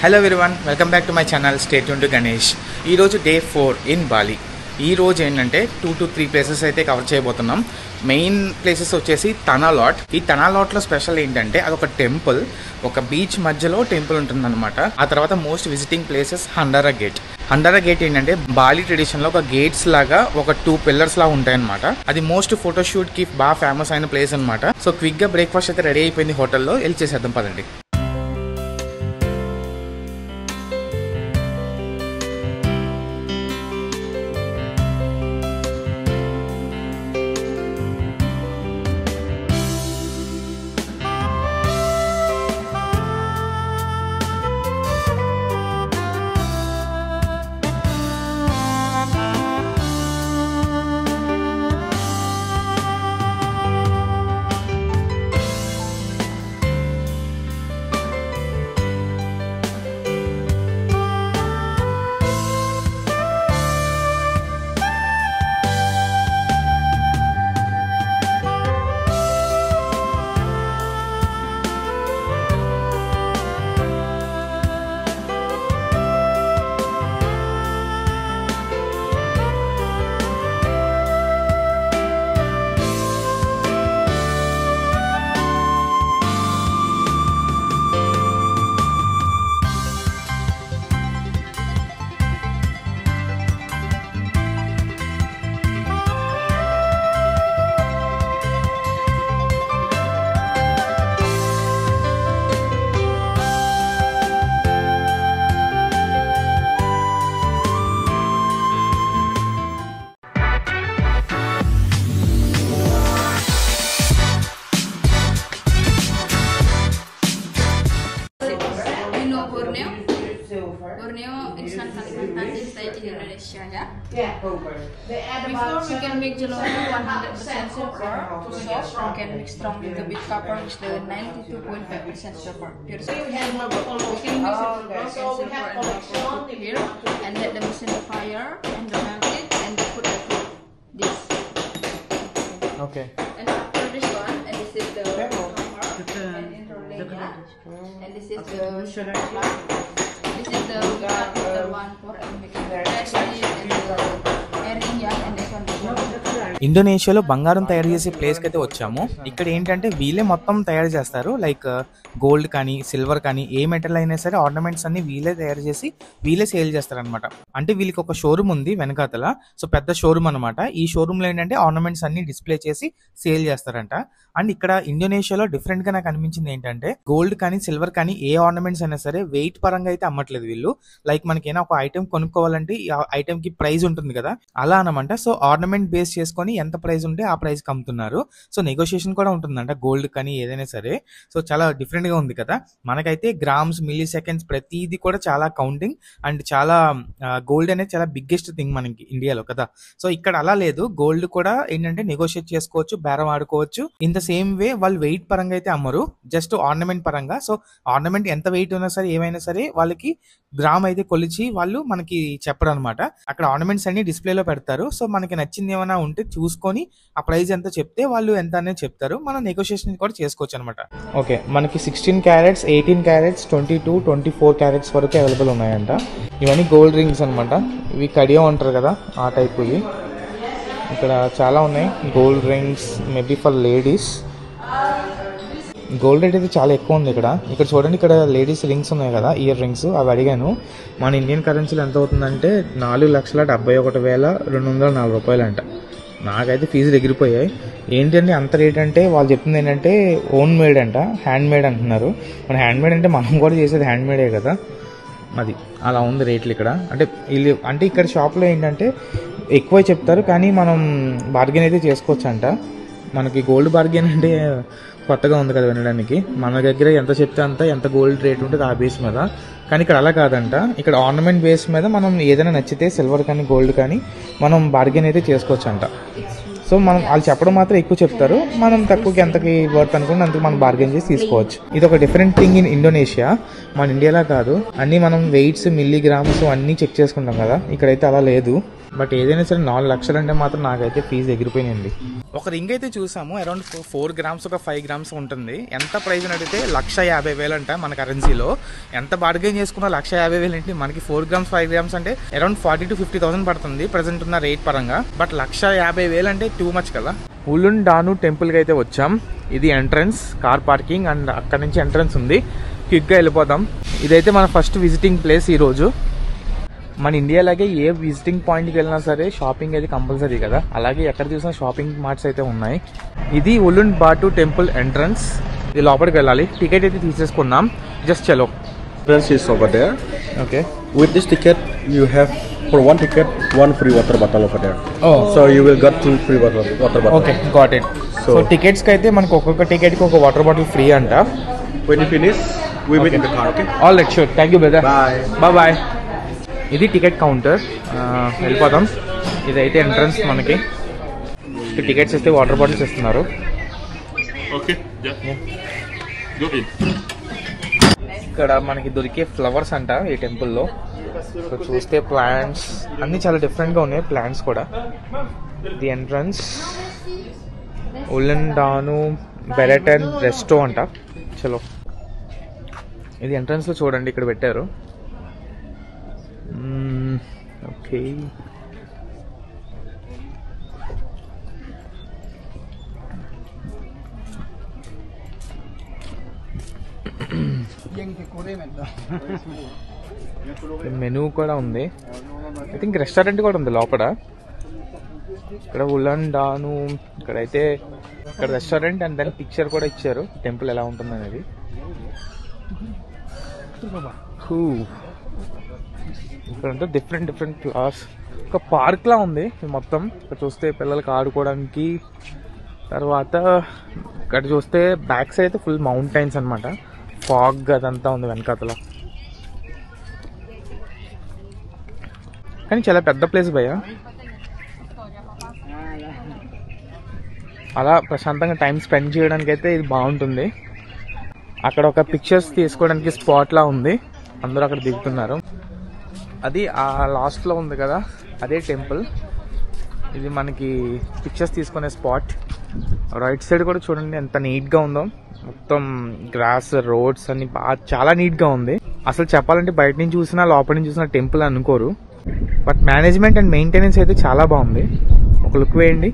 Hello everyone, welcome back to my channel. Stay tune to Ganesh. ఈరోజు day 4 in Bali. ఈరోజు ఏంటంటే 2 to 3 places అయితే cover చేయబోతున్నాం. Main places వచ్చేసి తనాలాట్. ఈ తనాలాట్లో స్పెషల్ ఏంటంటే అదొక టెంపుల్, ఒక బీచ్ మధ్యలో టెంపుల్ ఉంటుందన్నమాట. ఆ తర్వాత most visiting places Handara gate. Handara gate ఏంటంటే బాలి ట్రెడిషన్లో ఒక గేట్స్ లాగా ఒక 2 పిల్లర్స్ లా ఉంటాయన్నమాట. అది మోస్ట్ ఫోటోషూట్ కి బాగా ఫేమస్ అయిన ప్లేస్ అనమాట. సో క్విక్ గా బ్రేక్ఫాస్ట్ అయితే రెడీ అయిపోయింది హోటల్లో, వెళ్ళి చేసేద్దాం పదండి. Borneo, Insan Kalimantan is state in Indonesia, ya? Yeah. Before we can make jelly 100% silver to soft, we can mix strong with the bit copper with the 92.5% silver. Pure silver. We can mix it silver and copper here, and let them in the fire and melt it and put the food. This. Okay. And after this one, and this is the copper and Indonesia, and this is the sugar flour. This is the one for making the ఇండోనేషియాలో బంగారం తయారు చేసే ప్లేస్కి అయితే వచ్చాము. ఇక్కడ ఏంటంటే వీళ్ళే మొత్తం తయారు చేస్తారు. లైక్ గోల్డ్ కానీ సిల్వర్ కానీ ఏ మెటల్ అయినా సరే ఆర్నమెంట్స్ అన్ని వీళ్ళే తయారు చేసి వీళ్ళే సేల్ చేస్తారనమాట. అంటే వీళ్ళకి ఒక షోరూమ్ ఉంది వెనకాతల. సో పెద్ద షోరూమ్ అనమాట. ఈ షోరూమ్ లో ఏంటంటే ఆర్నమెంట్స్ అన్ని డిస్ప్లే చేసి సేల్ చేస్తారంట. అండ్ ఇక్కడ ఇండోనేషియాలో డిఫరెంట్ గా నాకు అనిపించింది ఏంటంటే గోల్డ్ కానీ సిల్వర్ కానీ ఏ ఆర్నమెంట్స్ అయినా సరే వెయిట్ పరంగా అయితే అమ్మట్లేదు వీళ్ళు. లైక్ మనకైనా ఒక ఐటమ్ కొనుక్కోవాలంటే ఆ ఐటమ్ కి ప్రైస్ ఉంటుంది కదా, అలా అనమాట. సో ఆర్నమెంట్ బేస్ చేసుకొని ఎంత ప్రైస్ ఉంటే ఆ ప్రైస్ కి అమ్ముతున్నారు. సో నెగోషియేషన్ కూడా ఉంటుందంట గోల్డ్ కానీ ఏదైనా సరే. సో చాలా డిఫరెంట్ గా ఉంది కదా. మనకైతే గ్రామ్స్, మిల్లీ సెకండ్స్ ప్రతిదీ కూడా చాలా కౌంటింగ్. అండ్ చాలా గోల్డ్ అనేది చాలా బిగ్గెస్ట్ థింగ్ మనకి ఇండియాలో కదా. సో ఇక్కడ అలా లేదు. గోల్డ్ కూడా ఏంటంటే నెగోషియేట్ చేసుకోవచ్చు, బేరం ఆడుకోవచ్చు. ఇన్ ద సేమ్ వే వాళ్ళు వెయిట్ పరంగా అయితే అమ్మరు, జస్ట్ ఆర్నమెంట్ పరంగా. సో ఆర్నమెంట్ ఎంత వెయిట్ ఉన్నా సరే ఏమైనా సరే వాళ్ళకి గ్రామ్ అయితే కొలిచి వాళ్ళు మనకి చెప్పరు అనమాట. అక్కడ ఆర్నమెంట్స్ అన్ని డిస్ప్లేలో పెడతారు. సో మనకి నచ్చింది ఏమైనా ఉంటే చూసుకొని ఆ ప్రైస్ ఎంత చెప్తే వాళ్ళు ఎంత అనేది చెప్తారు. మనం నెగోషియేషన్ కూడా చేసుకోవచ్చు అనమాట. ఓకే, మనకి 16 క్యారెట్స్, 18 క్యారెట్స్, 22, 24 క్యారెట్స్ వరకు అవైలబుల్ ఉన్నాయంట. ఇవన్నీ గోల్డ్ రింగ్స్ అనమాట. ఇవి కడియో అంటారు కదా, ఆ టైప్. ఇవి ఇక్కడ చాలా ఉన్నాయి gold rings, maybe for ladies. Gold rate అయితే చాలా ఎక్కువ ఉంది ఇక్కడ. ఇక్కడ చూడండి, ఇక్కడ లేడీస్ రింగ్స్ ఉన్నాయి కదా, ఇయర్ రింగ్స్. అవి అడిగాను. మన ఇండియన్ కరెన్సీలో ఎంత అవుతుందంటే 4,71,204 రూపాయలు అంట. నాకైతే ఫీజులు ఎగిరిపోయాయి. ఏంటంటే అంత రేట్ అంటే వాళ్ళు చెప్తుంది ఏంటంటే ఓన్ మేడ్ అంట, హ్యాండ్ మేడ్ అంటున్నారు. మన హ్యాండ్ మేడ్ అంటే మనం కూడా చేసేది హ్యాండ్ మేడే కదా. అది అలా ఉంది రేట్లు ఇక్కడ. అంటే ఇక్కడ షాప్లో ఏంటంటే ఎక్కువ చెప్తారు, కానీ మనం బార్గెన్ అయితే చేసుకోవచ్చు అంట. మనకి గోల్డ్ బార్గెన్ అంటే కొత్తగా ఉంది కదా వినడానికి. మన దగ్గర ఎంత చెప్తే అంత, ఎంత గోల్డ్ రేట్ ఉంటుంది ఆ బేస్ మీద. కానీ ఇక్కడ అలా కాదంట. ఇక్కడ ఆర్నమెంట్ బేస్ మీద మనం ఏదైనా నచ్చితే సిల్వర్ కానీ గోల్డ్ కానీ మనం బార్గెన్ అయితే చేసుకోవచ్చు అంట. సో మనం వాళ్ళు చెప్పడం మాత్రం ఎక్కువ చెప్తారు, మనం తక్కువకి ఎంతకి వర్త్ అనుకుంటే అంతకు మనం బార్గెన్ చేసి తీసుకోవచ్చు. ఇది ఒక డిఫరెంట్ థింగ్ ఇన్ ఇండోనేషియా. మన ఇండియాలో కాదు, అన్ని మనం వెయిట్స్, మిల్లీగ్రామ్స్ అన్నీ చెక్ చేసుకుంటాం కదా, ఇక్కడైతే అలా లేదు. బట్ ఏదైనా సరే 4 లక్షలు అంటే మాత్రం నాకైతే ఫీజు ఎగిరిపోయింది. ఒక రింగ్ అయితే చూసాము, అరౌండ్ 4 గ్రామ్స్ ఒక 5 గ్రామ్స్ ఉంటుంది. ఎంత ప్రైస్ అని అడిగితే 1,50,000 అంట మన కరెన్సీలో. ఎంత బార్గెన్ చేసుకున్నా 1,50,000 ఏంటి, మనకి 4 గ్రామ్స్ 5 గ్రామ్స్ అంటే అరౌండ్ 40,000 to 50,000 పడుతుంది ప్రజెంట్ ఉన్న రేట్ పరంగా. బట్ 1,50,000 అంటే టూ మచ్ కదా. ఉలున్ డాను టెంపుల్కి అయితే వచ్చాం. ఇది ఎంట్రన్స్, కార్ పార్కింగ్, అండ్ అక్కడ నుంచి ఎంట్రన్స్ ఉంది. క్విక్గా వెళ్ళిపోదాం. ఇదైతే మన ఫస్ట్ విజిటింగ్ ప్లేస్ ఈరోజు. మన ఇండియాలాగే ఏ విజిటింగ్ పాయింట్కి వెళ్ళినా సరే షాపింగ్ అయితే కంపల్సరీ కదా, అలాగే ఎక్కడ చూసినా షాపింగ్ మార్ట్స్ అయితే ఉన్నాయి. ఇది ఉలున్ బాటు టెంపుల్ ఎంట్రన్స్. ఇది లోపలికి వెళ్ళాలి. టికెట్ అయితే తీసేసుకున్నాం. జస్ట్ చలో. Entrance is over there. Okay. With this ticket, you have for one ticket, one free water bottle over there. Oh. So you will get 2 free water bottle. Okay, got it. So టికెట్స్కి అయితే మనకు ఒక్కొక్క టికెట్కి ఒక water bottle free అంట. When you finish, we meet in the car. Okay. All right, sure. Thank you brother. Bye. Bye. ఇది ticket counter. వెళ్ళిపోదాం. ఇదైతే ఎంట్రన్స్ మనకి. టికెట్స్ ఇస్తే వాటర్ బాటిల్స్ ఇస్తున్నారు. Okay, yeah. Go in. ఇక్కడ మనకి దొరికే ఫ్లవర్స్ అంట ఈ టెంపుల్లో. సో చూస్తే ప్లాంట్స్ అన్నీ చాలా డిఫరెంట్గా ఉన్నాయి. ప్లాంట్స్ కూడా. The entrance Ulun Danu Beratan resto అంట. చలో, ఇది ఎంట్రన్స్లో చూడండి, ఇక్కడ పెట్టారు. ఓకే, మెనూ కూడా ఉంది. ఐ థింక్ రెస్టారెంట్ కూడా ఉంది లోపల. ఇక్కడ ఉలన్ డాను, ఇక్కడైతే ఇక్కడ రెస్టారెంట్ అండ్ దాని పిక్చర్ కూడా ఇచ్చారు టెంపుల్ ఎలా ఉంటుంది అనేది. ఇక్కడ అంటే డిఫరెంట్ ఫ్లవర్స్. ఒక పార్క్ లా ఉంది మొత్తం. ఇక్కడ చూస్తే పిల్లలకి ఆడుకోవడానికి. తర్వాత ఇక్కడ చూస్తే బ్యాక్ సైడ్ అయితే ఫుల్ మౌంటైన్స్ అనమాట. ఫాగ్ అదంతా ఉంది వెనకాతల. కానీ చాలా పెద్ద ప్లేస్ భయ్య. అలా ప్రశాంతంగా టైం స్పెండ్ చేయడానికి అయితే ఇది బాగుంటుంది. అక్కడ ఒక పిక్చర్స్ తీసుకోవడానికి స్పాట్ లా ఉంది. అందరూ అక్కడ దిగుతున్నారు. అది ఆ లాస్ట్లో ఉంది కదా, అదే టెంపుల్. ఇది మనకి పిక్చర్స్ తీసుకునే స్పాట్. రైట్ సైడ్ కూడా చూడండి ఎంత నీట్గా ఉందో. మొత్తం గ్రాస్, రోడ్స్ అన్ని చాలా నీట్గా ఉంది. అసలు చెప్పాలంటే బయట నుంచి చూసినా లోపల నుంచి చూసినా టెంపుల్ అనుకోరు. బట్ మేనేజ్మెంట్ అండ్ మెయింటెనెన్స్ అయితే చాలా బాగుంది. ఒక లుక్ వేయండి.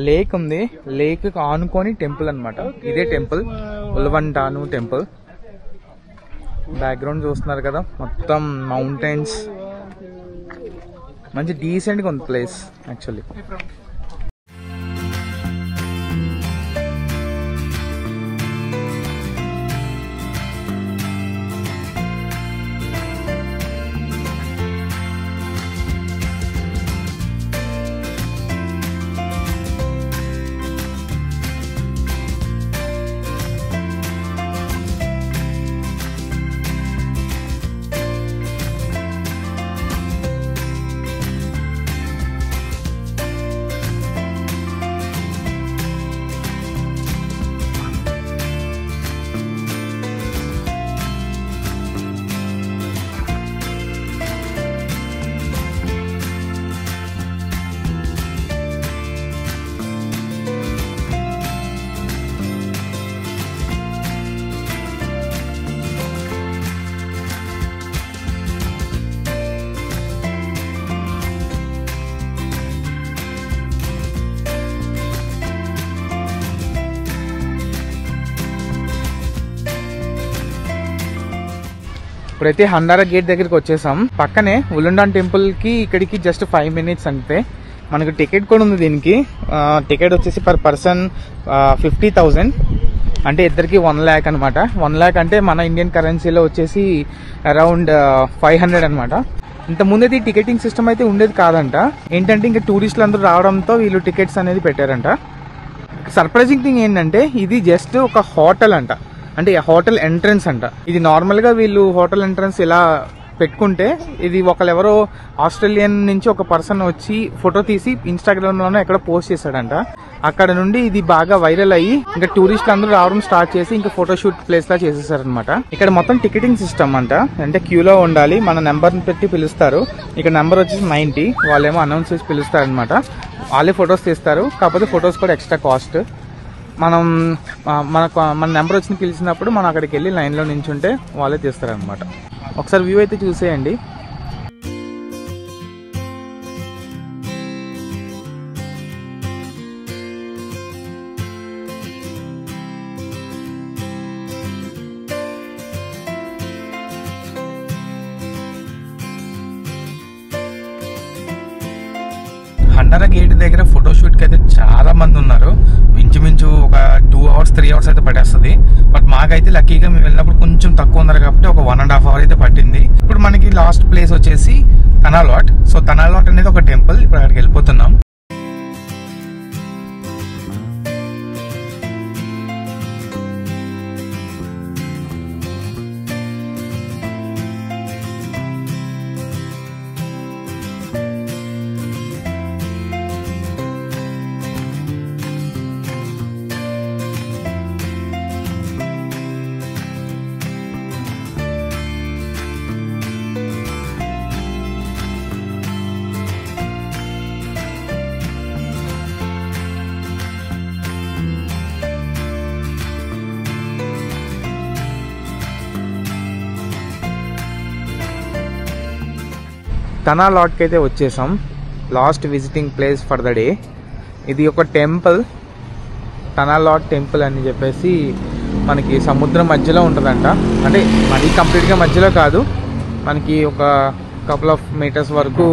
లేక్ ఉంది. లేక్ ఆనుకొని టెంపుల్ అన్నమాట. ఇదే టెంపుల్, ఉలవన్ డాను టెంపుల్. బ్యాక్గ్రౌండ్ చూస్తున్నారు కదా, మొత్తం మౌంటైన్స్. మంచి డీసెంట్గా ఉంది ప్లేస్ యాక్చువల్లీ. ఇప్పుడైతే హండారా గేట్ దగ్గరికి వచ్చేసాం. పక్కనే ఉలండాన్ టెంపుల్ కి ఇక్కడికి జస్ట్ 5 minutes అంతే. మనకు టికెట్ కూడా ఉంది దీనికి. టికెట్ వచ్చేసి పర్ పర్సన్ 50,000, అంటే ఇద్దరికి 1 lakh అనమాట. 1 lakh అంటే మన ఇండియన్ కరెన్సీలో వచ్చేసి అరౌండ్ 500 అనమాట. ఇంత ముందైతే ఈ టికెటింగ్ సిస్టమ్ అయితే ఉండేది కాదంట. ఏంటంటే ఇంకా టూరిస్టులు అందరూ రావడంతో వీళ్ళు టికెట్స్ అనేది పెట్టారంట. సర్ప్రైజింగ్ థింగ్ ఏంటంటే ఇది జస్ట్ ఒక హోటల్ అంట, అంటే హోటల్ ఎంట్రన్స్ అంట. ఇది నార్మల్ గా వీళ్ళు హోటల్ ఎంట్రన్స్ ఇలా పెట్టుకుంటే, ఇది ఒకళ్ళెవరో ఆస్ట్రేలియన్ నుంచి ఒక పర్సన్ వచ్చి ఫోటో తీసి ఇన్స్టాగ్రామ్ లోనే ఎక్కడ పోస్ట్ చేశాడంట. అక్కడ నుండి ఇది బాగా వైరల్ అయ్యి ఇంకా టూరిస్టులు అందరూ రావడం స్టార్ట్ చేసి ఇంకా ఫోటోషూట్ ప్లేస్ లా చేసేసారనమాట. ఇక్కడ మొత్తం టికెటింగ్ సిస్టమ్ అంట, అంటే క్యూలో ఉండాలి, మన నెంబర్ పెట్టి పిలుస్తారు. ఇక్కడ నెంబర్ వచ్చేసి 90, వాళ్ళేమో అనౌన్స్ చేసి పిలుస్తారనమాట. వాళ్ళే ఫొటోస్ తీస్తారు, కాకపోతే ఫొటోస్ కూడా ఎక్స్ట్రా కాస్ట్. మన నెంబర్ వచ్చి పిలిచినప్పుడు మనం అక్కడికి వెళ్ళి లైన్లో నించుంటే వాళ్ళే తీస్తారనమాట. ఒకసారి వ్యూ అయితే చూసేయండి. హండారా గేట్ దగ్గర ఫోటోషూట్ కి అయితే చాలా మంది ఉన్నారు. ఇంచుమించు ఒక 2 hours 3 hours అయితే పట్టేస్తుంది. బట్ మాకైతే లక్కీగా మేము వెళ్ళినప్పుడు కొంచెం తక్కువ ఉన్నారు కాబట్టి ఒక 1.5 hour అయితే పట్టింది. ఇప్పుడు మనకి లాస్ట్ ప్లేస్ వచ్చేసి తనాలాట్. సో తనాలాట్ అనేది ఒక టెంపుల్. ఇప్పుడు అక్కడికి వెళ్ళిపోతున్నాం. తనాలాట్కి అయితే వచ్చేసాం. Last visiting place for the day. ఇది ఒక టెంపుల్, తనాలాట్ టెంపుల్ అని చెప్పేసి మనకి సముద్రం మధ్యలో ఉంటుందంట. అంటే మరీ కంప్లీట్గా మధ్యలో కాదు, మనకి ఒక కపుల్ ఆఫ్ మీటర్స్ వరకు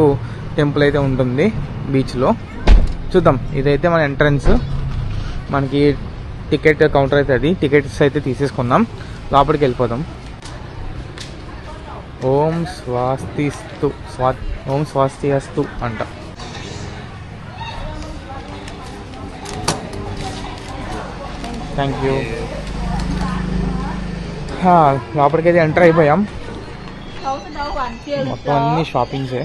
టెంపుల్ అయితే ఉంటుంది బీచ్లో. చూద్దాం. ఇదైతే మన ఎంట్రన్స్. మనకి టికెట్ కౌంటర్ అయితే అది. టికెట్స్ అయితే తీసేసుకుందాం, లోపలికి వెళ్ళిపోదాం. ఓం స్వాస్తిస్తు ఓం స్వాస్తిస్తు అంట. Thank you. లోపలికైతే ఎంటర్ అయిపోయాం. మొత్తం అన్ని షాపింగ్సే.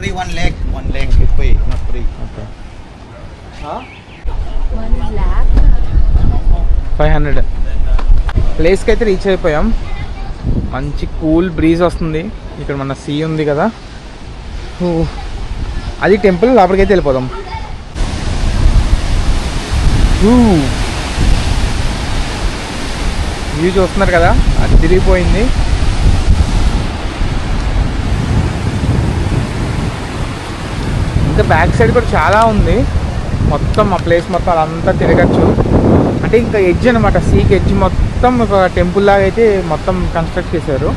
Free 1 lakh you pay, not free. Okay. 1 lakh 500. ప్లేస్కి అయితే రీచ్ అయిపోయాం. మంచి కూల్ బ్రీజ్ వస్తుంది. ఇక్కడ మన సీ ఉంది కదా, అది టెంపుల్. లోపలికైతే వెళ్ళిపోదాం. వ్యూ చూస్తున్నారు కదా, అది తిరిగిపోయింది. ఇంకా బ్యాక్ సైడ్ కూడా చాలా ఉంది. మొత్తం ఆ ప్లేస్ మొత్తం అదంతా తిరగచ్చు. అంటే ఇంకా ఎడ్జ్ అనమాట, సీకి ఎడ్జ్ మొత్తం ఒక టెంపుల్ లాగా అయితే మొత్తం కన్స్ట్రక్ట్ చేశారు.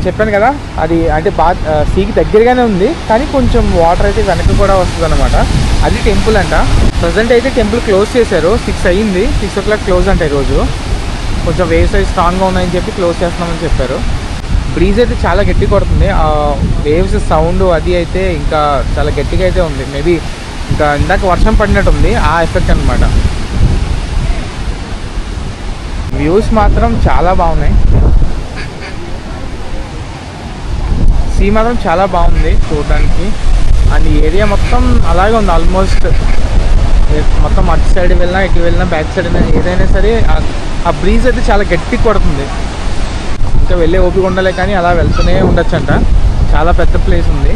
చెప్పాను కదా, అది అంటే బాగా సీకి దగ్గరగానే ఉంది, కానీ కొంచెం వాటర్ అయితే వెనక్కి కూడా వస్తుంది అనమాట. అది టెంపుల్ అంట. ప్రజెంట్ అయితే టెంపుల్ క్లోజ్ చేశారు. 6 అయ్యింది. 6 o'clock క్లోజ్ అంట ఈరోజు. కొంచెం వేవ్స్ అయితే స్ట్రాంగ్గా ఉన్నాయని చెప్పి క్లోజ్ చేస్తున్నామని చెప్పారు. బ్రీజ్ అయితే చాలా గట్టి కొడుతుంది. ఆ వేవ్స్ సౌండ్ అది అయితే ఇంకా చాలా గట్టిగా అయితే ఉంది. మేబీ ఇంకా ఇందాక వర్షం పడినట్టు ఉంది, ఆ ఎఫెక్ట్ అనమాట. వ్యూస్ మాత్రం చాలా బాగున్నాయి. సీ మాత్రం చాలా బాగుంది చూడడానికి. అండ్ ఈ ఏరియా మొత్తం అలాగే ఉంది ఆల్మోస్ట్. మొత్తం అటు సైడ్ వెళ్ళినా ఇటు వెళ్ళినా బ్యాక్ సైడ్ ఏదైనా సరే ఆ బ్రీజ్ అయితే చాలా గట్టి కొడుతుంది. ఇంకా వెళ్ళే ఓపిక ఉండలే కానీ అలా వెళ్తూనే ఉండొచ్చంట. చాలా పెద్ద ప్లేస్ ఉంది.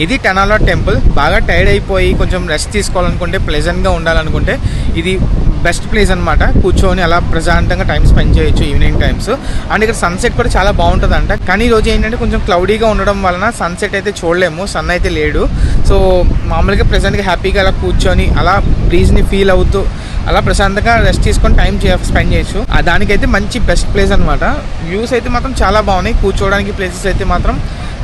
ఇది టెనాలా టెంపుల్. బాగా టైర్డ్ అయిపోయి కొంచెం రెస్ట్ తీసుకోవాలనుకుంటే, ప్లెజెంట్గా ఉండాలనుకుంటే ఇది బెస్ట్ ప్లేస్ అనమాట. కూర్చొని అలా ప్రశాంతంగా టైం స్పెండ్ చేయొచ్చు ఈవినింగ్ టైమ్స్. అండ్ ఇక్కడ సన్సెట్ కూడా చాలా బాగుంటుందంట. కానీ ఈరోజు ఏంటంటే కొంచెం క్లౌడీగా ఉండడం వలన సన్సెట్ అయితే చూడలేము, సన్ అయితే లేడు. సో మామూలుగా ప్రెజెంట్గా హ్యాపీగా అలా కూర్చొని అలా బ్రీజ్ని ఫీల్ అవుతూ అలా ప్రశాంతంగా రెస్ట్ తీసుకొని టైం స్పెండ్ చేయొచ్చు. దానికైతే మంచి బెస్ట్ ప్లేస్ అనమాట. వ్యూస్ అయితే మాత్రం చాలా బాగున్నాయి. కూర్చోవడానికి ప్లేసెస్ అయితే మాత్రం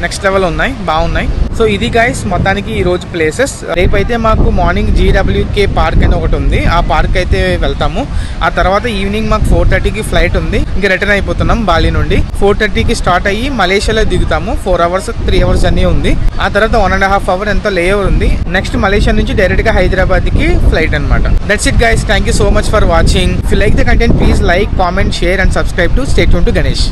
నెక్స్ట్ లెవెల్ ఉన్నాయి, బాగున్నాయి. సో ఇది గైస్ మొత్తానికి ఈ రోజు ప్లేసెస్. రేపైతే మాకు మార్నింగ్ GWK పార్క్ అని ఒకటి ఉంది, ఆ పార్క్ అయితే వెళ్తాము. ఆ తర్వాత ఈవినింగ్ మాకు 4:30కి ఫ్లైట్ ఉంది. ఇంకా రిటర్న్ అయిపోతున్నాం బాలి నుండి. 4:30కి స్టార్ట్ అయ్యి మలేషియాలో దిగుతాము. 4 అవర్స్ 3 అవర్స్ జర్నీ ఉంది. ఆ తర్వాత 1.5 అవర్ ఎంతో లే ఓవర్ ఉంది. నెక్స్ట్ మలేషియా నుంచి డైరెక్ట్ గా హైదరాబాద్కి ఫ్లైట్ అనమాట. That's it guys. Thank you so much for watching. If you like the content please like, comment, share and subscribe to stay tune to Ganesh.